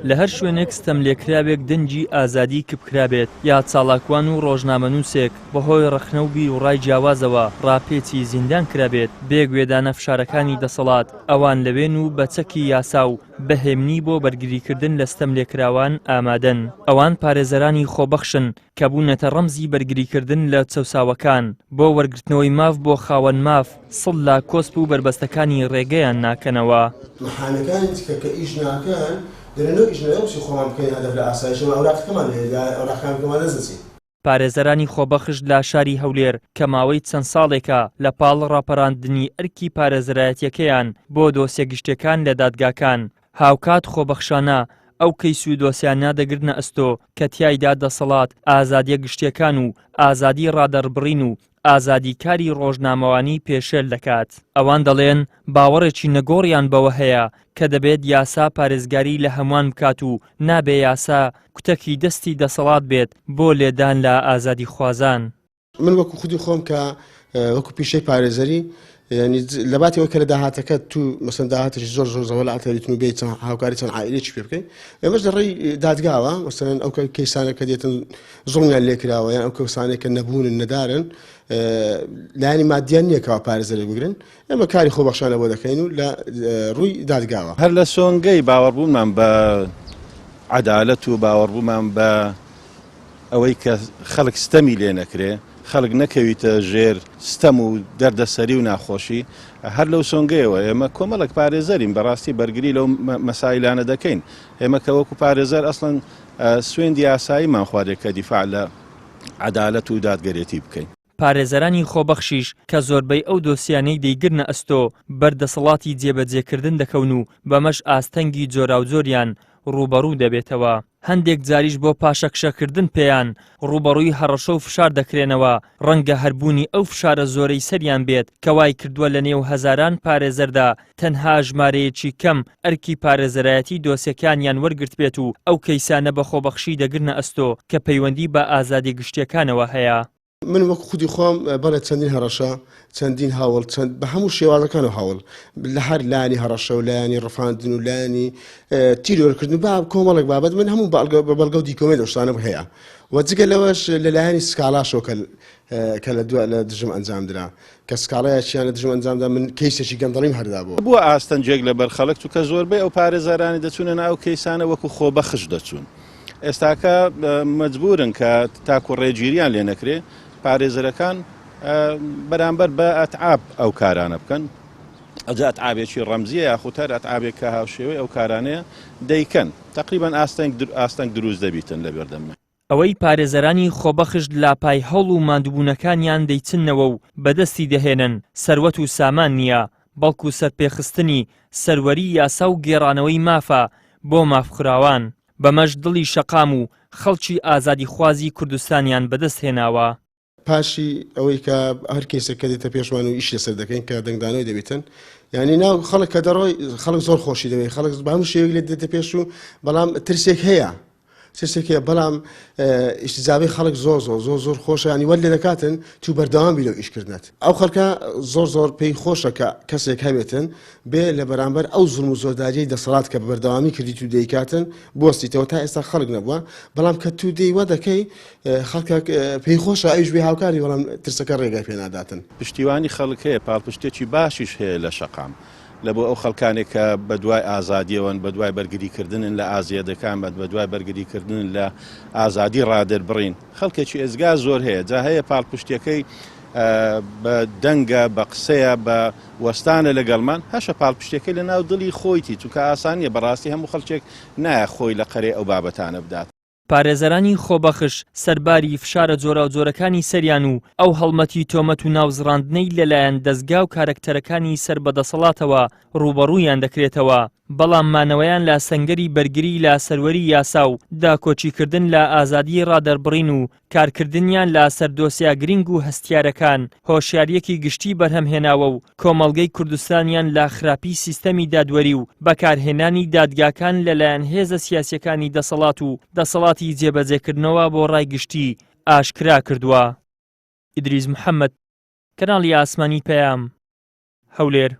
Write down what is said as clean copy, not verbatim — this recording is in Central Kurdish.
لە هەر شوێنێک ستەم لێکرابێک دەنگی ئازادی کبکرابێت یا چاڵاکوان و ڕۆژنامەنووسێک بەهۆی ڕەخنە و بیر و ڕای جیاوازەوە ڕاپێچی زیندان کرابێت بێگوێدانە فشارەکانی دەسەڵات ئەوان لەوێن و بە چەکی یاسا و بەهێمنی بۆ بەرگریکردن لە ستەم لێکراوان ئامادەن. ئەوان پارێزەرانی خۆبەخشن کە بوونەتە ڕەمزی بەرگریکردن لە چەوساوەکان بۆ وەرگرتنەوەی ماف بۆ خاوەن ماف سڵ لا کۆسپ و بربەستەکانی ڕێگەیان ناکەنەوە. محامەکانی کە ئیش ناکەن دەرەنەوە ئیش نەوەسی خۆمان بکەین هەدەف لە ئاسایشەوە ئەوراقەکەمان ئەوراقەکەمان نەزەچین. پارێزەرانی خۆبەخش لە شاری هەولێر کە ماوەی چەند ساڵێکە لە پاڵ ڕاپەڕاندنی ئەرکی پارێزەرایەتیەکەیان بۆ دۆسیە گشتەکان لە دادگاکان هاوکات خۆبەخشانە ئەو کەیس و دۆسیانە دەگرنە ئەستۆ کە تیایدا دەسەڵات ئازادیە گشتیەکان و ئازادی ڕادەربڕین و ئازادی کاری ڕۆژنامەوانی پێشێل دەکات. ئەوان دەڵێن باوەڕێکی نەگۆڕیان بەوە هەیە کە دەبێت یاسا پارێزگاری لە هەمووان بکات و نابێ یاسا کوتەکی دەستی دەسەڵات بێت بۆ لێدان لە ئازادی خوازان. من وەکو خودی خۆم کە وەکو پیشەی پارێزەری ینی لەباتەوە کە لە داهاتەکە تو مەسەن داهاتێکی زۆر زەوە لە ئاتەریتن و بێت هاوکاری چەند عائیلێکی پێ بکەین ئێمەش لە ڕێی دادگاوە مەسەن ئەو کەیسانە کە دێتن زوڵمیان لێکراوە یان ئەو کەسانێک کە نەبوونن نەدارن لایەنی مادیان نییەکەوە پارێزەرێک بگرن ئێمە کاری خۆبەخشانە بۆ دەکەین و لە ڕووی دادگاوە هەر لە سۆنگەی باوەڕبوومان بە عەدالەت و باوەڕبوومان بە ئەوەی کە خەڵک ستەمی لێ نەکرێ خەڵک نەکەویتە ژێر ستەم و دەردەسەری و ناخۆشی هەر لەو سۆنگەیەوە ئێمە کۆمەڵک پارێزەرین بەڕاستی بەرگری لەو مەسایلانە دەکەین ئێمە کە وەکو پارێزەر ئەسڵەن سوێندی یاساییمان خوارێت کە دیفاع لە عەدالەت و دادگەرێتی بکەین. پارێزەرانی خۆبەخشیش کە زۆربەی ئەو دۆسیانەی دەیگرنە ئەستۆ بەردەسەڵاتی جێبەجێکردن دەکەون و بەمەش ئاستەنگی جۆراوجۆریان ڕوبەڕوو دەبێتەوە. هەندێک جاریش بۆ پاشەکشەکردن پێیان ڕوبەڕووی هەڕەشە و فشار دەکرێنەوە ڕەنگە هەربوونی ئەو فشارە زۆرەی سەریان بێت کەوای کردووە لە نێو هەزاران پارێزەردا تەنها ژمارەیەکی کەم ئەرکی پارێزەرایەتی دۆسیەکانیان وەرگرت بێت و ئەو کەیسانە بە خۆبەخشی دەگرنە ئەستۆ کە پەیوەندی بە ئازادی گشتیەکانەوە هەیە. من وەکو خودی خۆم بەڵێ چەندین هەڕەشە چەندین هاوڵ بە هەموو شێوازەکان و هاوڵ لە هەر لانی هەڕەشە و لایانی ڕفاندن و لایانی تیرۆرکردن با کۆمەڵک بابەت من هەموو بەڵگە و دیکۆمێ دەشتانە هەیە و جگە لەوەش لەلایەنی سکالاشەوە کە لە دژم ئەنجامدرا کە سکاڵایەکییان لە دژم ئەنجامدا من کەیسێکی گەندەڵیم هەردا بووە ئاستەنجێک لەبەر خەڵک و کە زۆربەی ئەو پارێزەرانی دەچونە ناو کەیسانە وەکو خۆبەخش دەچوون ئێستاکە مەجبورن کە تاکو ڕێگیریان لێ نەکرێ پارێزەرەکان بەرامبەر بە ئەتعاب ئەو کارانە بکەن ئەجا ئەتعابێکی ڕەمزیە یاخود هەر ئەتعابێک کە هاوشێوەی ئەو کارانەیە دەیکەن تقریباً ئاستەنگ دروست دەبیتن لە بەردەمە. ئەوەی پارێزەرانی خۆبەخشت لاپای هەڵ و ماندووبوونەکانیان دەیچنەوە و بەدەستی دەهێنن سەروەت و سامان نییە بەڵکو سەرپێخستنی سەروەری یاسا و گێڕانەوەی مافە بۆ مافخراوان بەمەش دڵی شەقام و خەڵکی ئازادی خوازی کوردستانیان بەدەست هێناوە. پاشی ئەوەی کە هەر کەسێک کە دێتە پێشمان و ئیش لەسەر دەکەین کە دەنگدانەوەی دەبێتن یعنی ناو خەڵک کە دەڕۆی خەڵک زۆر خۆشی دەوێت خەڵک بە هەموو شێوەیەک لێ دێتە پێش و بەڵام ترسێک هەیە سێکە بەڵام ئیشتیزابەی خەڵک زۆر خۆشە ینی وەر لێ دەکاتن تو بەردەوام بی لەو ئیشکردنەت ئەو خەڵکە زۆر پێی خۆشە کە کەسێک هەبێتن بێ لە بەرامبەر ئەو زوڵم و زۆرداریەی دەسەڵات کە بەردەوامی کردی تو دەیکاتن بۆستیتەوە تا ئێستا خەڵک نەبووە بەڵام کە تو دەیوە دەکەی خەڵکە پێی خۆشە ئەویش بێ هاوکاری بەڵام ترسەکە ڕێگای پێ ناداتن. پشتیوانی خەڵک هەیە پاڵپشتێکی باشیش هەیە لە شەقام لە بۆ ئەو خەڵکانێک کە بە دوای ئازادیەوەن بە دوای بەرگریکردن لە ئازیەدەکان بە دوای بەرگریکردن لە ئازادی ڕادەربڕین خەڵکێکی ئێزگا زۆر هەیە جا هەیە پاڵپشتەکەی بە دەنگە بە قسەیە بە وەستانە لەگەڵمان هەشە پاڵپشتەکەی لە ناو دڵی خۆیتی چونکە ئاسانیە بەڕاستی هەموو خەڵکێک نایە خۆی لە قەرێ ئەو بابەتانە بدات. پارێزەرانی خۆبەخش سەرباری فشارە جۆراوجۆرەکانی سەریان و ئەو هەڵمەتی تۆمەت و ناوزڕاندنەی لەلایەن دەستگا و کارکتەرەکانی سەر بەدەسەڵاتەوە ڕوبەڕوویان دەکرێتەوە بەڵام مانەوەیان لە سەنگەری بەرگری لە سەروەری یاسا و داکۆچیکردن لە ئازادی ڕادەربڕین و کارکردنیان لە سەردۆسیا گرنگ و هەستیارەکان هۆشیاریەکی گشتی بەرهەمهێناوە و کۆمەڵگەی کوردستانیان لە خراپی سیستەمی دادوەری و بەکارهێنانی دادگاکان لەلایەن هێزە سیاسیەکانی دەسەڵات و دەسەڵاتی جێبەجێکردنەوە بۆ ڕای گشتی ئاشکرا کردووە. ئیدریس محەممەد کەناڵی ئاسمانی پەیام هەولێر.